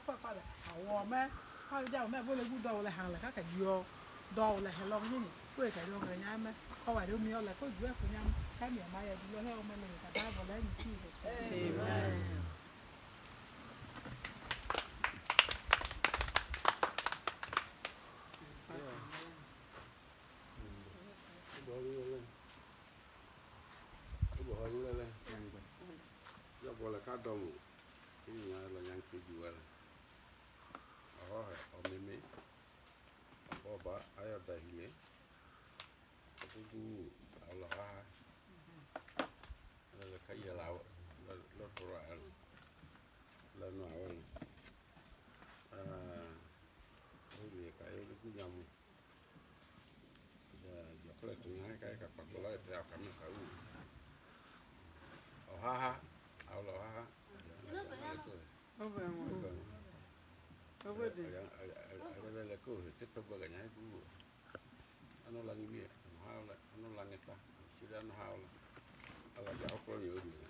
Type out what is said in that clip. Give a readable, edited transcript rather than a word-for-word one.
fa fa le awo me fa ja me bo le gu do le han le ka ka yo do le he lo ni ko ka do ga nya me ko wa do mi o le ko ju e ko nya ka mi ma ya du lo he o me le ka da bo le ni ti amen Bola ka dom ini la yang ke jual o meme o ba aya da hime tu ala la ka ya la lo pro la no o ye ka yo ku nyam ya ko le tu ngai ka ka pa la te ka me ka u o ha ala ha Ada la ko te to ba nya ku ano lang bi ano lang eta sila no haula ala ja ko yo